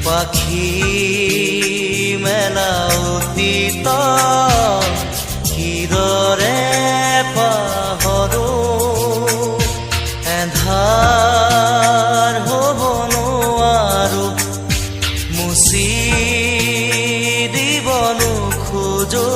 পাখি মেলা অতীত কিদৰে পাহৰো এন্ধাৰ হ'ব নোৱাৰো মুচি দিব নোখোজো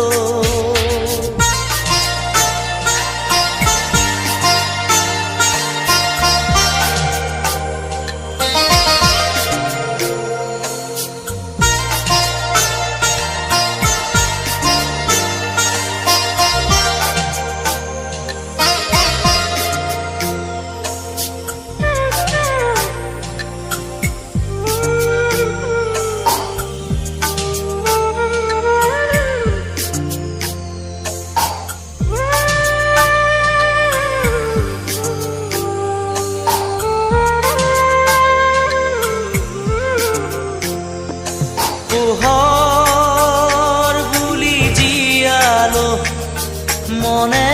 পোহৰ বুলি জীয়ালো মনে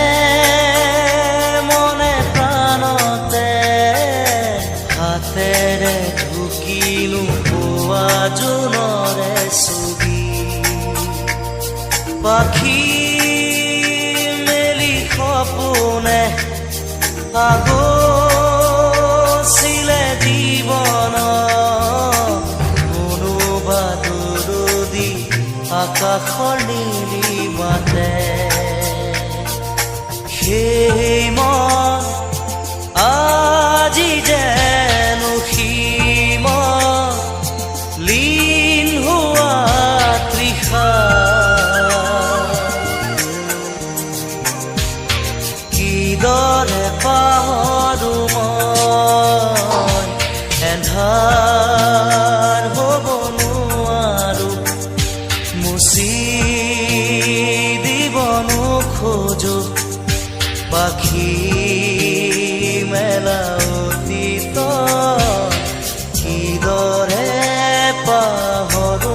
মনে প্ৰাণতে হাতেৰে ঢুকিলো পোৱা জোনৰে ছবি পাখি মেলি সপোনে আগছিলে জীৱন আকাশৰ নীলিমাতে সেই মন আজি যেন সীম লীন হোৱা তৃষা কিদৰে পাহৰো মই এন্ধাৰ হ'ব নোৱাৰো মুচি দিব নোখোজো পাখি মেলা অতীত কিদৰে পাহৰো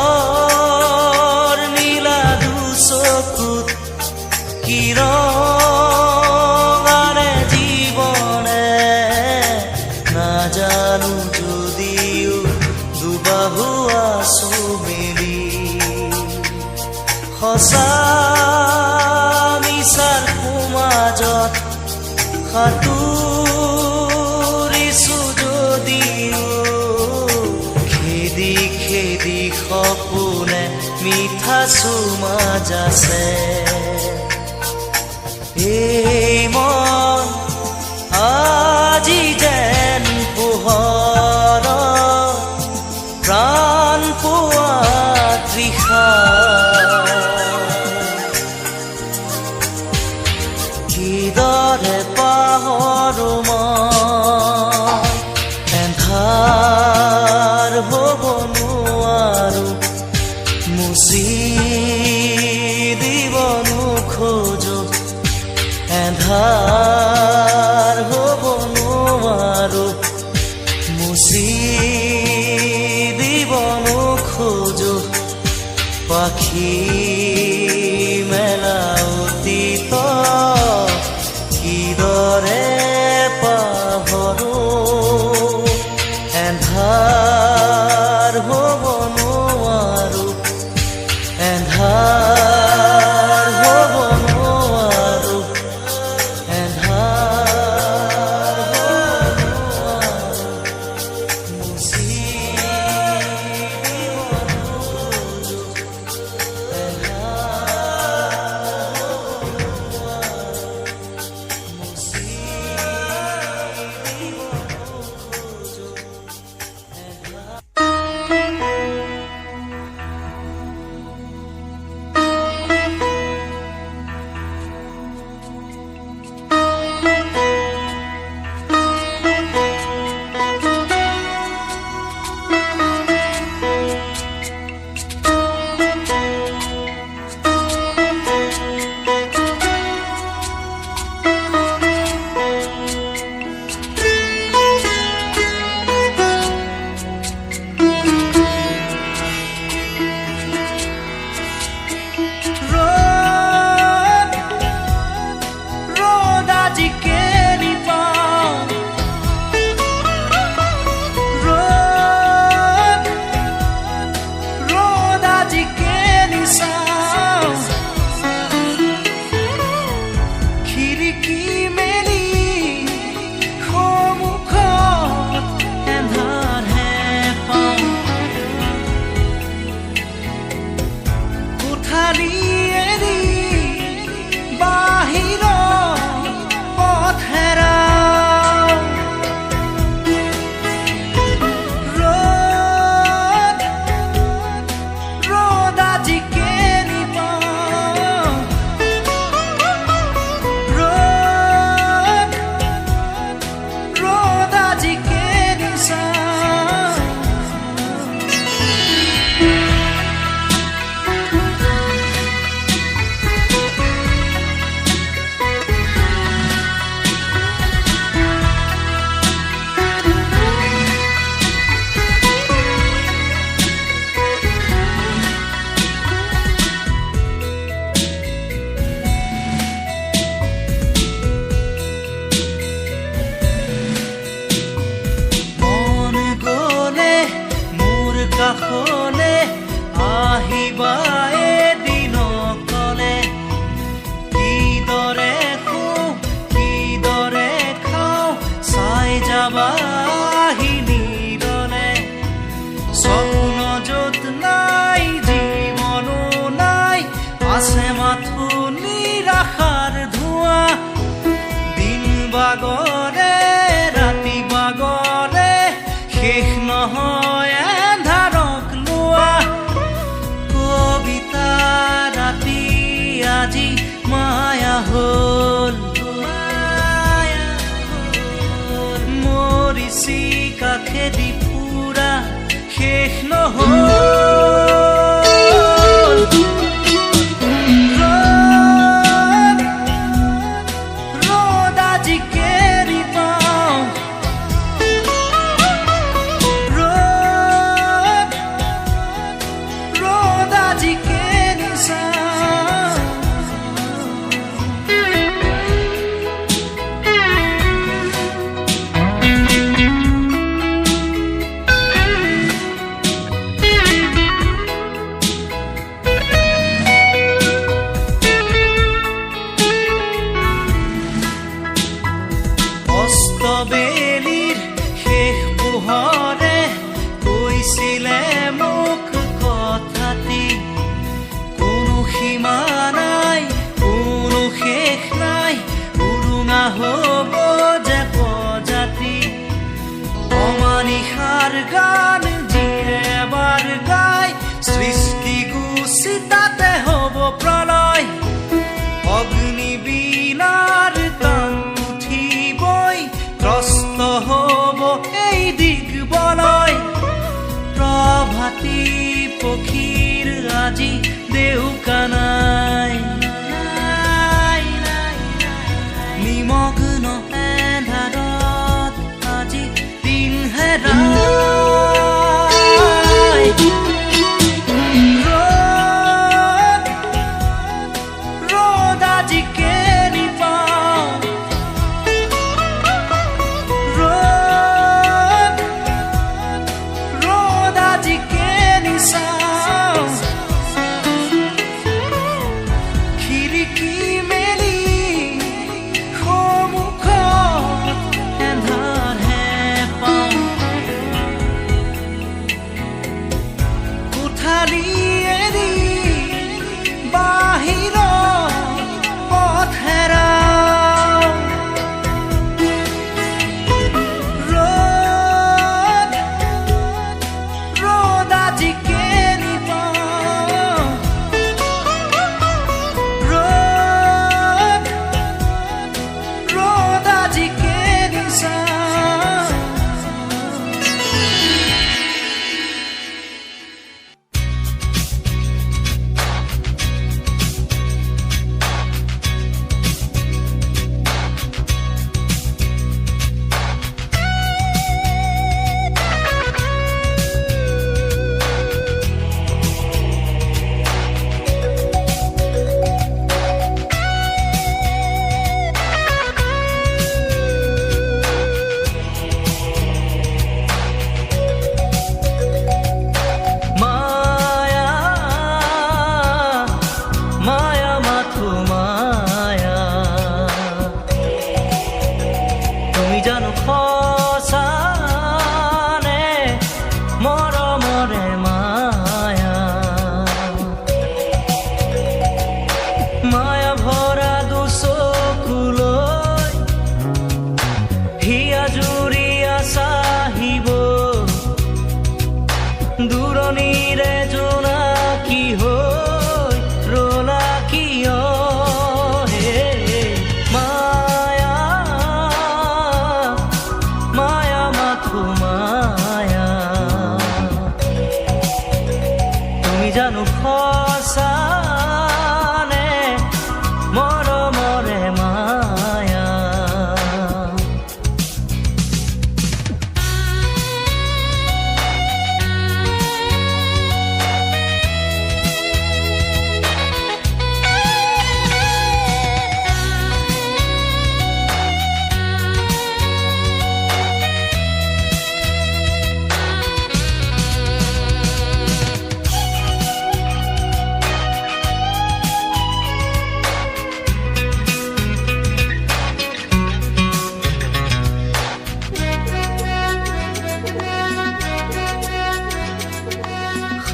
সাগৰ নীলা দুচকুত কিৰণে জীৱনে নাজানো যদিও দুবাহু আছো মেলি সঁচা মিছাৰ সমাজত সাঁতুৰিছো যদিও খেদি সপোনে মিঠা চুমা যাছে এই মন আজি যেন পোহৰ প্ৰাণ পোৱা তৃষা কিদৰে পাহৰো মই এন্ধাৰ হ'ব নোৱাৰো মুচি দিব নোখোজো এন্ধাৰ হ'ব নোৱাৰো মুচি দিব নোখোজো পাখি মেলা অতীত কিদৰে পাহৰো এন্ধাৰ হ'ব নোৱাৰো এন্ধাৰ হ'ব নোৱাৰো এন্ধাৰ হ'ব নোৱাৰো মুচি দিব নোখোজো কাষলে আহিবা এদিনকলে কিদৰে শুওঁ কিদৰে খাওঁ চাই যাবা হিনিৰলে স্বপ্ন য'ত নাই জীৱনো নাই আছে মাথো নিৰাশাৰ ধোঁৱা দিন বাগৰে ৰাতি বাগৰে শেষ নহয় এন্ধাৰক লোৱা কবিতা ৰাতি আজি মায়া হ'ল মৰিছি কাষেদি ফুৰা শেষ নহ'ল ৰ'দ আজি কেৰি পাওঁ ৰ'দ আজি কেৰি চাওঁ অস্তবেলিৰ শেষ পোহৰে কৈছিলে মোক কথাটি কোনো সীমা নাই কোনো শেষ নাই উৰুঙা হ'ব যে প্ৰজাতি অমানিশাৰ গান যিয়ে এবাৰ গাই সৃষ্টি গুচি তাতে হ'ব প্ৰলয় অগ্নিবীণাৰ টান উঠিবই ত্ৰস্ত হ'ব এই দিগবলয় প্ৰভাতী পক্ষীৰ আজি দেউকা নাই নিমগ্ন এন্ধাৰত আজি দিন হেৰাই ৰ'দ আজি কেৰি পাওঁ ৰ'দ আজি কেৰি চাওঁ খিৰিকী মেলি সন্মুখত এন্ধাৰহে পাওঁ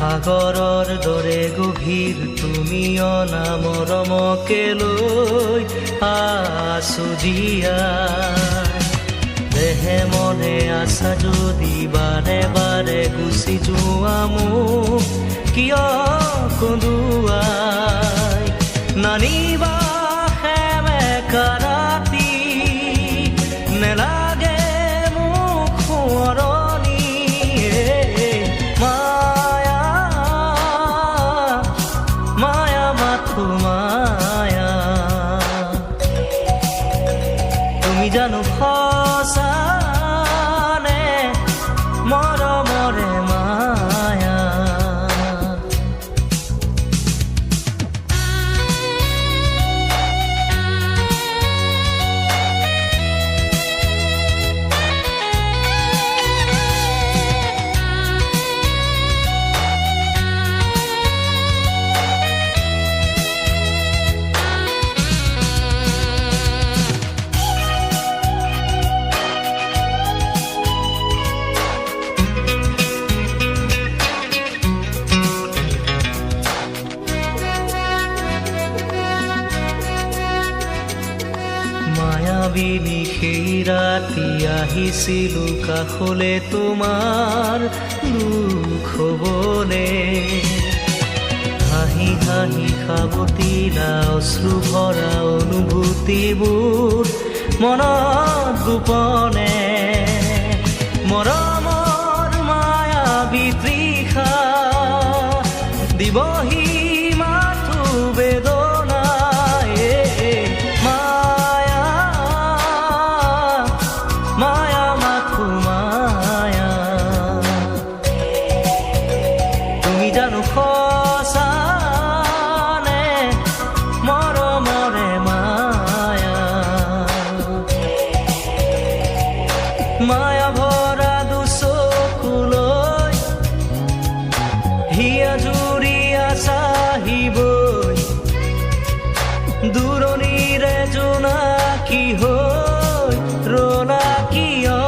সাগৰৰ দৰে গভীৰ তুমি অনা মৰমকে লৈ আছো জীয়াই। দেহে মনে আছা যদি বাৰে বাৰে গুচি যোৱা মোক কিয় কন্দুৱাই। নানিবা সেমেকা ৰাতি নেলাগে মোক সোঁৱৰণি। মায়া মায়া মাথো মায়া, তুমি জানো সঁচানে মৰমৰে মায়া। মায়াবিনী সেই ৰাতি আহিছিলো কাষলে তোমাৰ দুখ হ'বলে। হাঁহি হাঁহি সাৱটিলা অশ্ৰু ভৰা অনুভূতিবোৰ মনত গোপনে। মৰমৰ মায়াবী তৃষা দিবহি মাথো বেদনাই। মায়া মাথো মায়া, তুমি জানো সঁচানে মৰমৰে মায়া। মায়া ভৰা দুচকুলৈ হিয়া জুৰিয়া চাহিবই। দূৰণিৰে জোনাকী হৈ ৰলা কিয়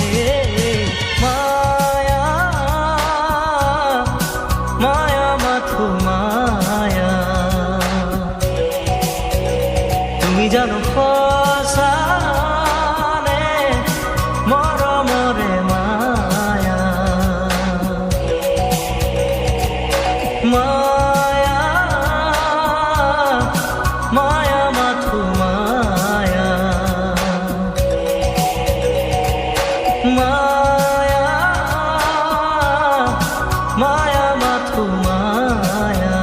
হে। মায়া মায়া মাথো মায়া, তুমি জানো সঁচানে মৰমৰে মায়া। মায়া মায়া মাথো মায়া, মায়া মায়া মাথো মায়া।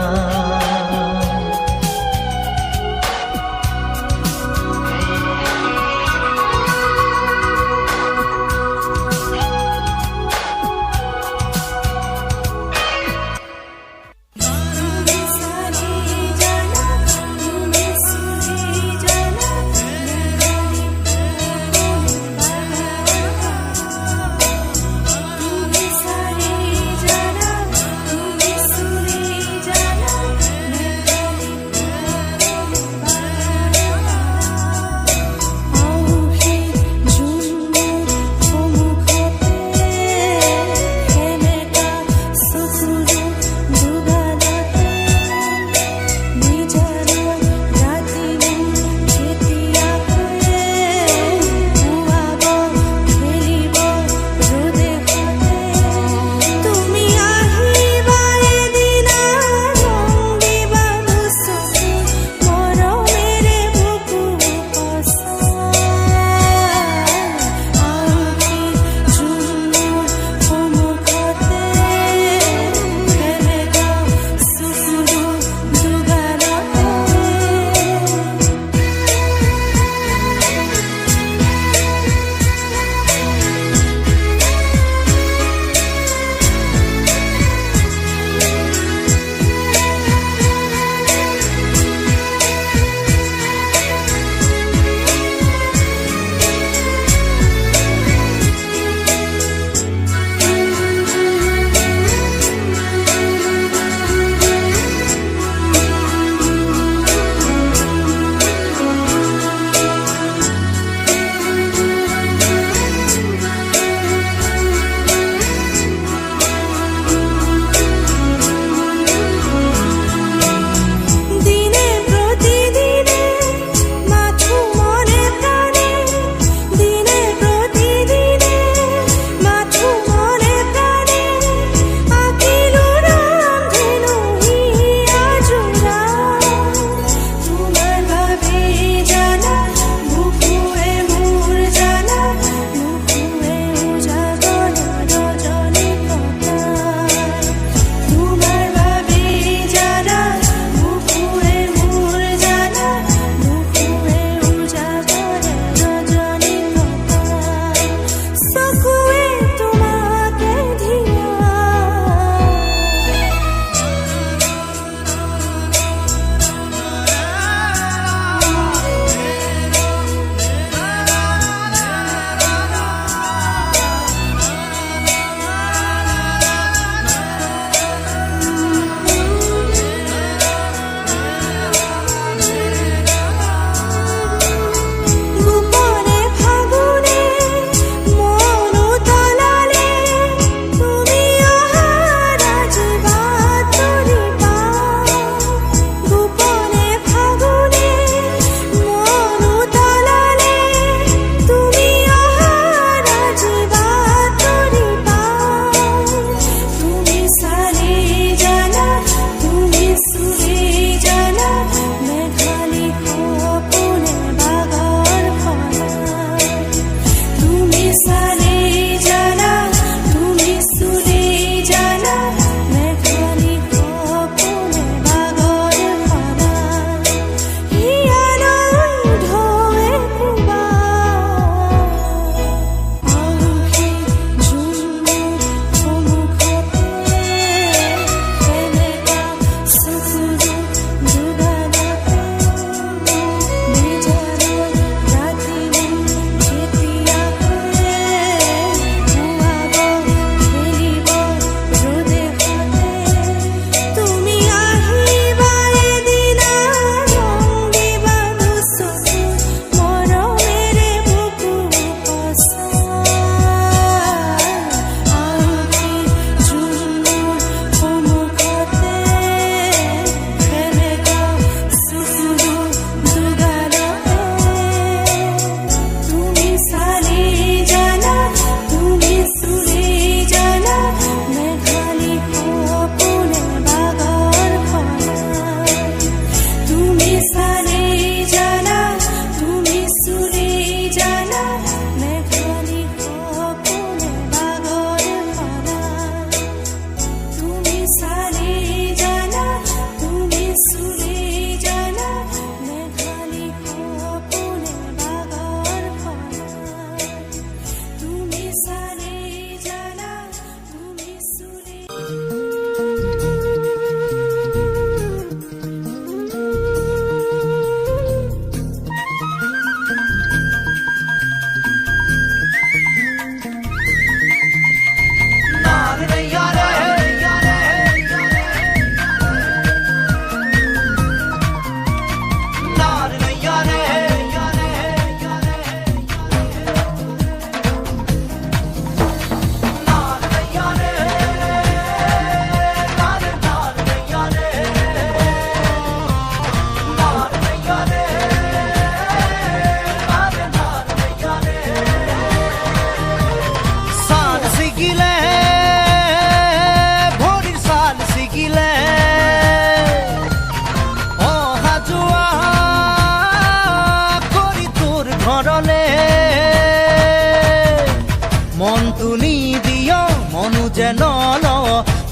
নিদিয় মনু যেন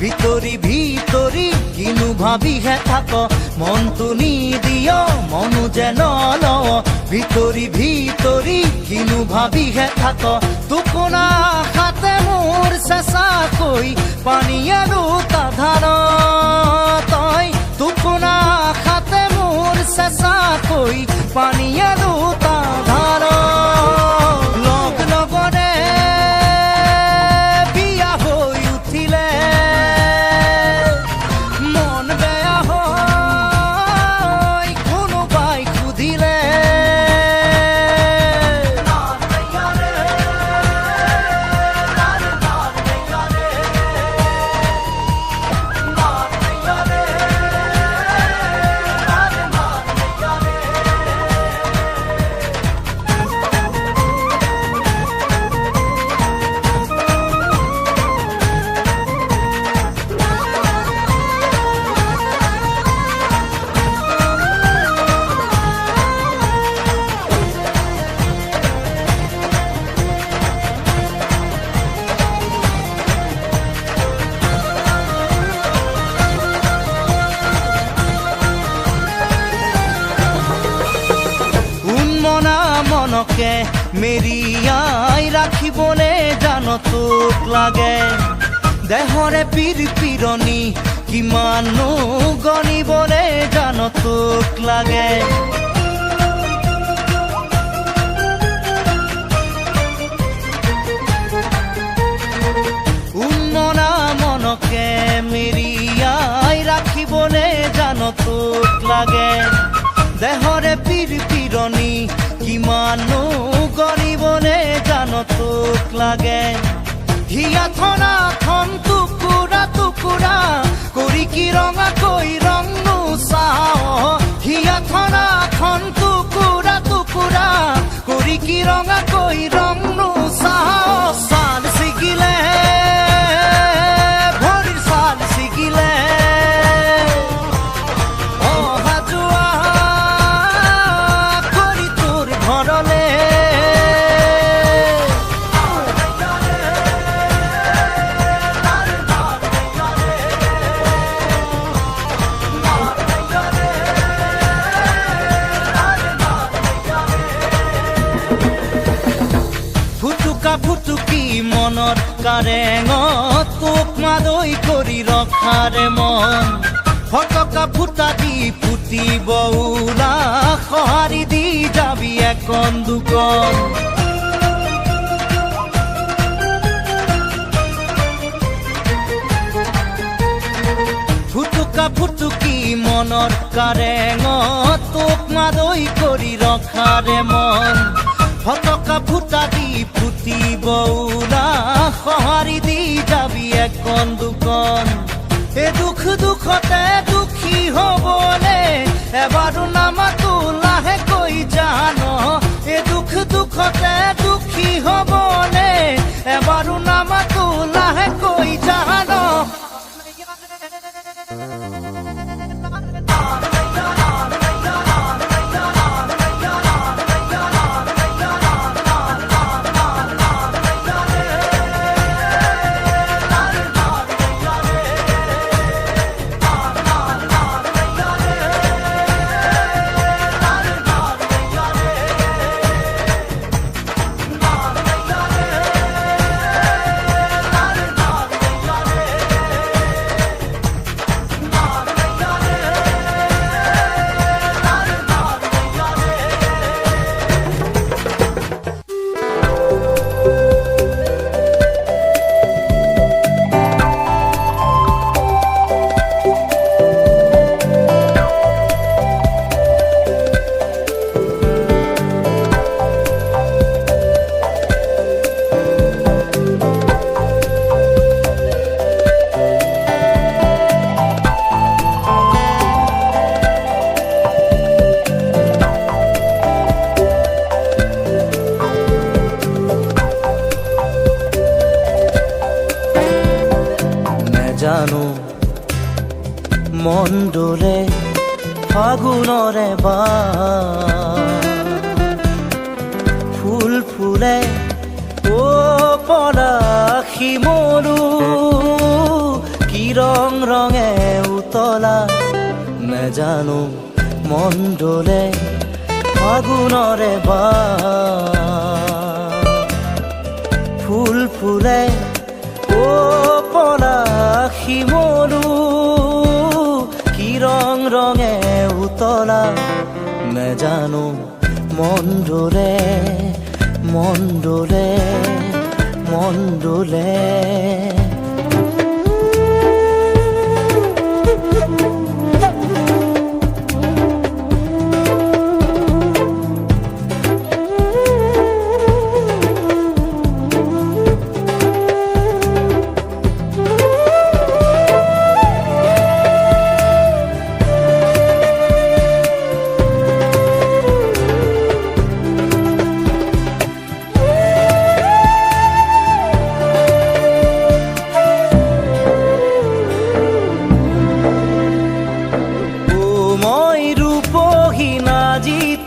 ভিতৰি ভিতৰি কিনো ভাবিহে থাক মনটো নিদিয় মনু যেন ভিতৰি ভিতৰি কিনো ভাবিহে থাক টোপোনা আশাতে মোৰ চেঁচাকৈ পানীয়ে দুটা ধাৰ তই টোপোনা আশাতে মোৰ চেঁচাকৈ পানীয়ে দুটা ধাৰ লগ লগৰে বিয়া হৈ উঠিলে মন বেয়া হৈ কোনোবাই সুধিলে মনকে মেৰিয়াই ৰাখিবলে জান তোক লাগে দেহৰে পিৰপিৰণি কিমানো গণিবলে জান তোক লাগে উন্মনা মনকে মেৰিয়াই ৰাখিবলে জান তোক লাগে দেহৰে পিৰপিৰণি কিমানো গণিবলে জান তোক লাগে হিয়াথনাখন টুকুৰা টুকুৰা কৰি কি ৰঙাকৈ ৰং নোচাও হিয়াথনাখন টুকুৰা টুকুৰা কৰি কি ৰঙাকৈ ৰং নোচাও ছাল ছিগিলে ভৰিৰ ছাল ছিগিলে ফুটুকি মনৰ কাৰেঙত তোক মাদৈ কৰি ৰখাৰে মন ফটকা ফুটা দি ফুটিব ওলা সঁহাৰি দি যাবি এখন দুখন ফুটুকা ফুটুকি মনৰ কাৰেঙত তোক মাদৈ কৰি ৰখাৰে মন ফটকা ফুটা দি ফুটিব ওলা সঁহাৰি দি যাবি এখন দুখন এই দুখ দুখতে দুখী হবলে এবাৰো নামাতো লাহেকৈ জান এই দুখ দুখতে দুখী হবলে এবাৰো নামাতো লাহেকৈ জান জানো মন দোলে ফাগুনৰে বাৰ ফুল ফুলে অ পলাশী মৰু কি ৰং ৰঙে উতলা নেজানো মন ডোলে ফাগুনৰে ফুল ফুলে ও পলাশী মৰু কি ৰং ৰঙে উতলা নেজানো মন ডোলে মন ডোলে মন ডোলে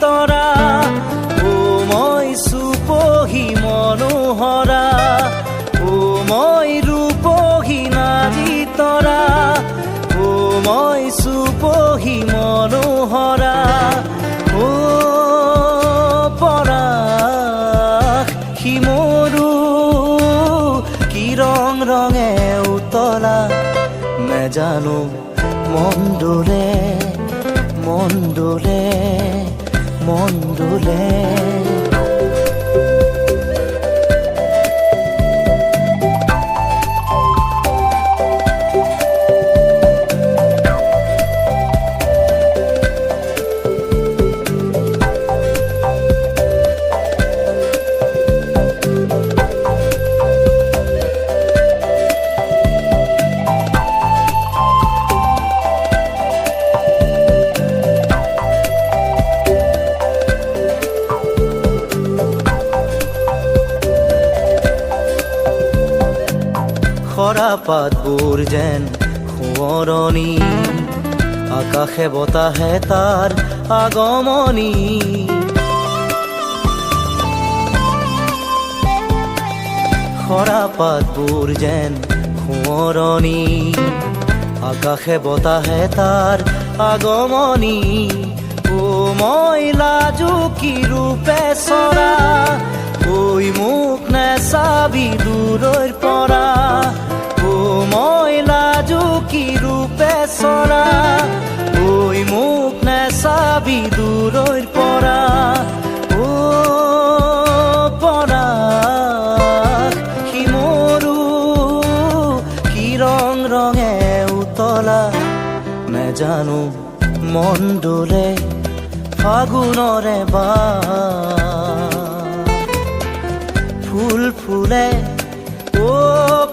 তৰা ও মই সুপহি মনোহৰা ও মই ৰূপহী নাৰী তৰা ও মই সুপহি মনোহৰা ও পলাশী মৰু কি ৰং ৰঙে উতলা নেজানো মন ডোলে মন ডোলে মন ডোলে খৰা পাতবোৰ যেন সোঁৱৰণি আকাশে বতাহে তাৰ আগমনি খৰা পাতবোৰ যেন সোঁৱৰণি আকাশে বতাহে তাৰ আগমনি ও মই লাজুকী ৰূপে চৰা ঐ মোক নেচাবি দূৰৈৰ পৰা ও মই লাজুকী ৰূপে চৰা ঐ মোক নেচাবি দূৰৈৰ পৰা ও পলাশী মৰু কি ৰং ৰঙে উতলা নেজানো মন ডোলে ফাগুনৰে ফুল ফুলে ও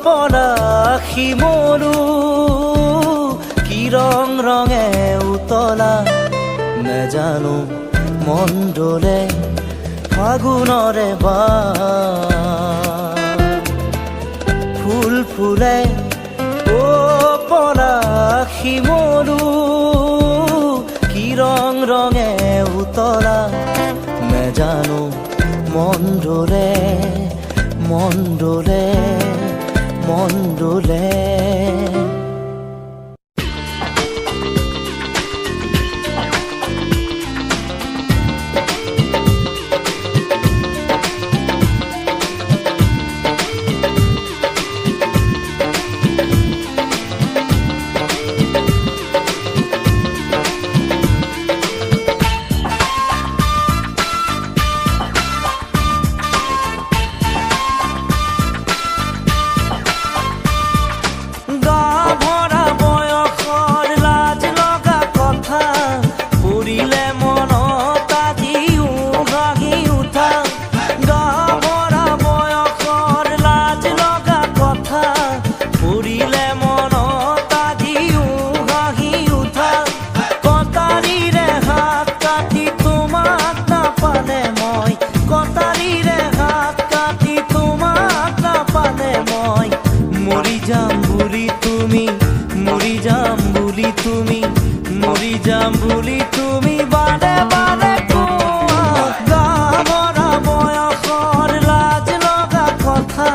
পলাশী মৰু কি ৰং ৰঙে উতলা নেজানো মন ডোলে ফাগুনৰে ফুল ফুলে ও পলাশী মৰু কি ৰং ৰঙে উতলা নেজানো মন ডোলে মন ডোলে মন ডোলে যাম বুলি তুমি বাৰে বাৰে কোৱা, গাভৰা বয়সৰ লাজ লগা কথা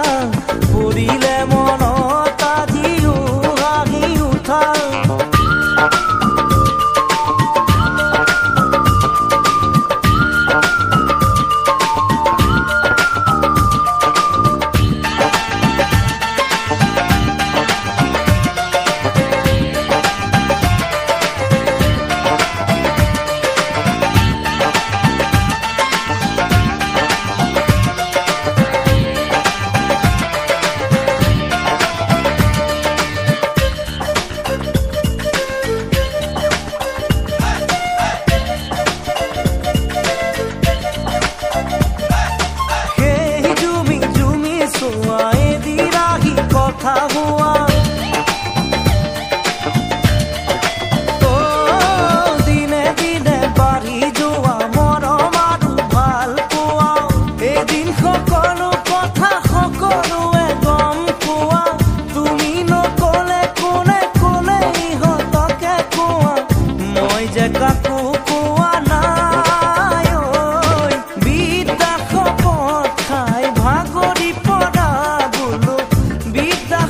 কথা হোৱা দিনে দিনে বাঢ়ি যোৱা মৰম আৰু ভাল পোৱা এদিন সকলো কথা সকলোৱে গম পোৱা তুমি নকলে কোনে কোনে ইহঁতকে কোৱা মই যে কাকো কোৱা নাই ঐ বিদ্যা শপত খাই ভাগৰি পৰা বোলো বিদ্যা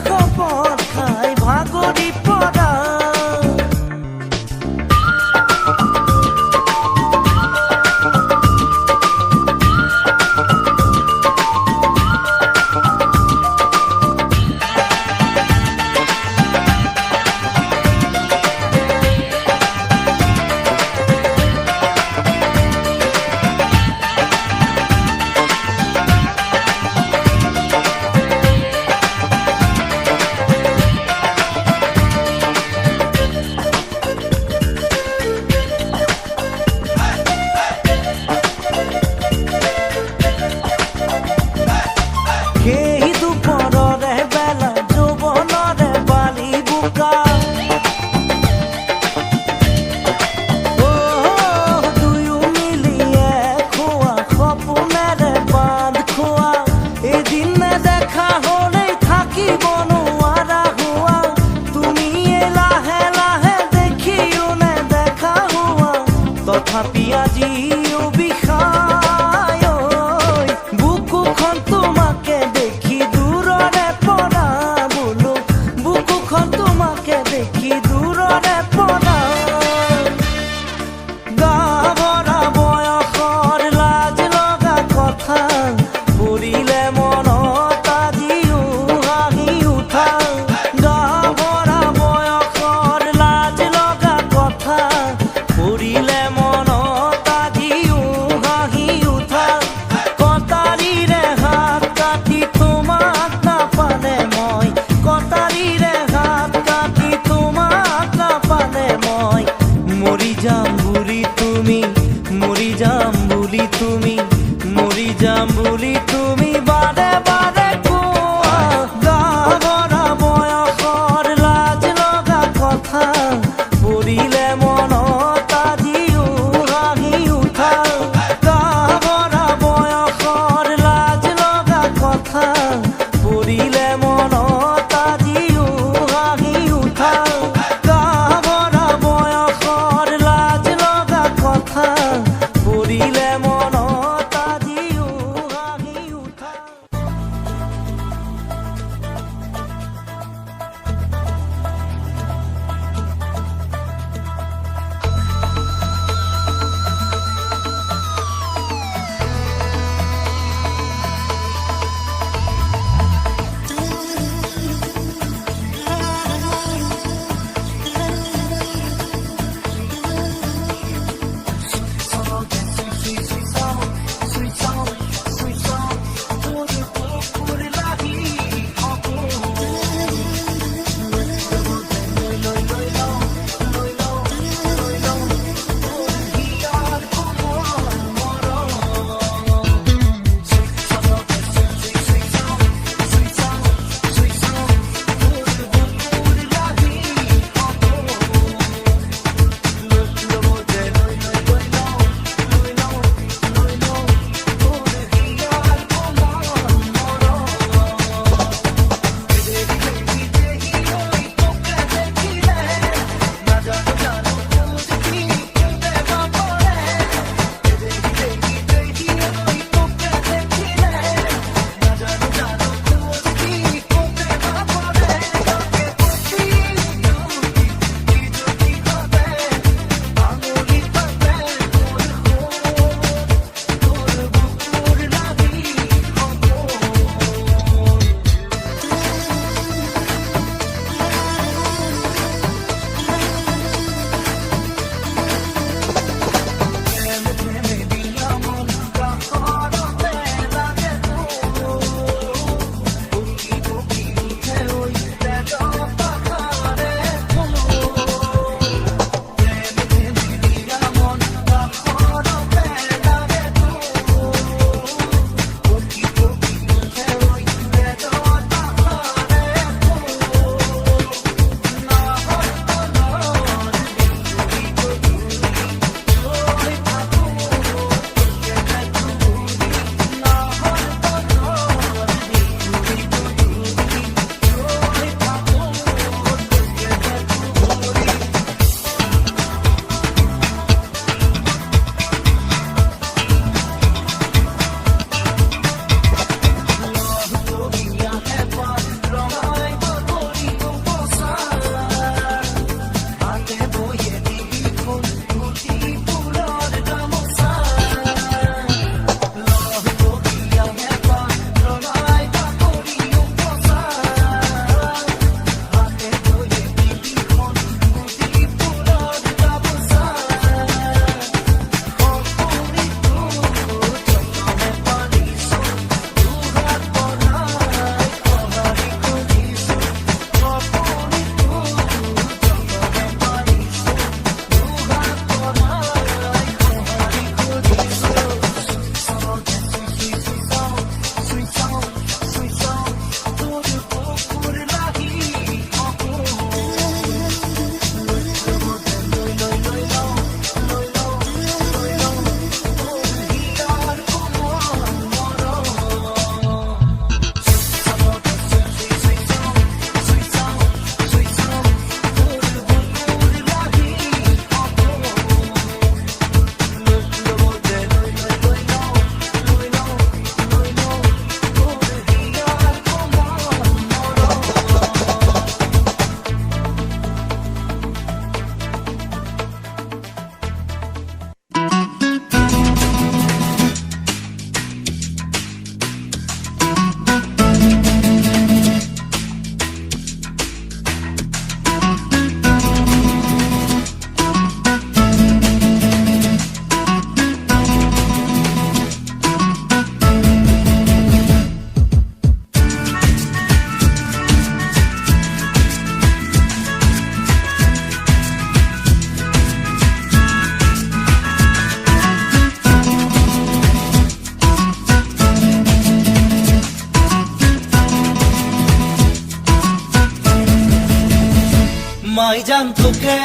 মাই জান তোকে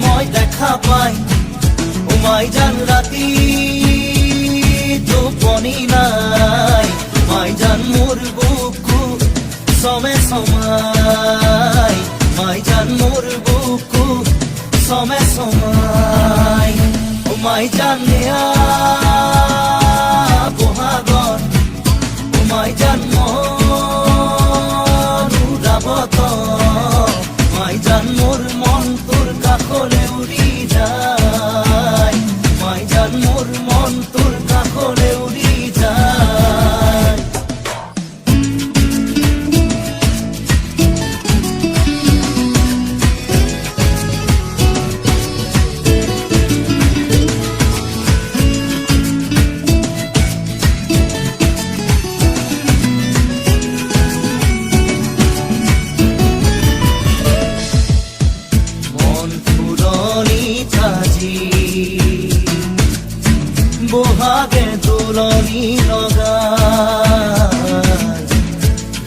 মই দেখা পাই ও মাই জান রাতি টোপনি নাই মাই জান মোর বুকু সমে সমাই মাই জান মোর বুকু সমে সমাই ও মাই জান নেয়া বহাগর ও মাই জান মনুরাবত মাই জান মোর মন তোর কাকলে উড়ি যায় মাই জান মোর মন তোর কাকলে উড়ি যায় বহাগে তোলনি লগাই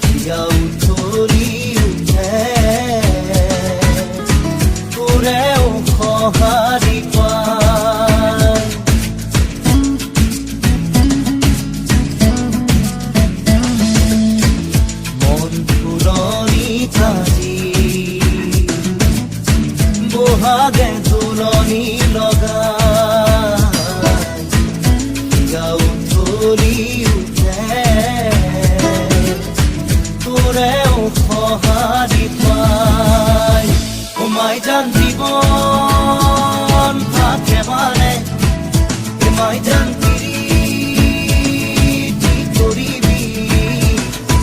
দিয়া উঠলি উঠে তোৰেও সঁহাৰি পাই মন ফুলনি তাজি বহাগে তোলনি লগাই তোৰেও সঁহাৰি পাই ও মাই জান জীৱন থাকে মানে মাই জান পিৰিতি কৰিবি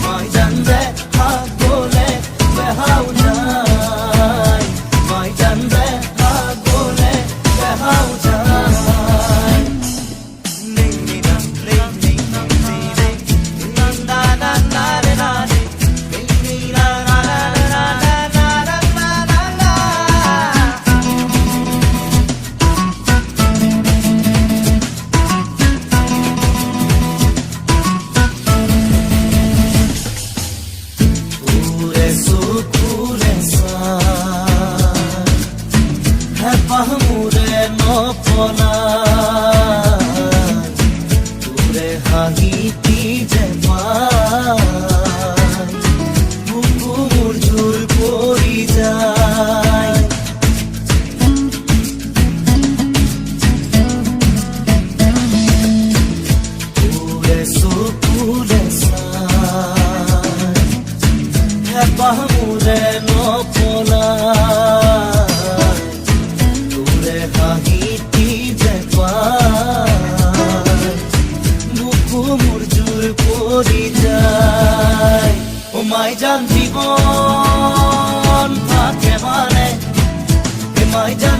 মাই জান দেখা গলে বেহাও যায় মাই জান দেখা গলে বেহাও যায় পাহমুৰে নপলাই তোৰে হাঁহিতি যে পাই বুকু মোৰ জোৰ পৰি যায় তোৰে চকুৰে চাই পাহমুৰে নপলাই হাঁহিতি যে পাই বুকু মোৰ জোৰ পৰি যায় ও মাই জান জীৱন থাকে মানে মাই জান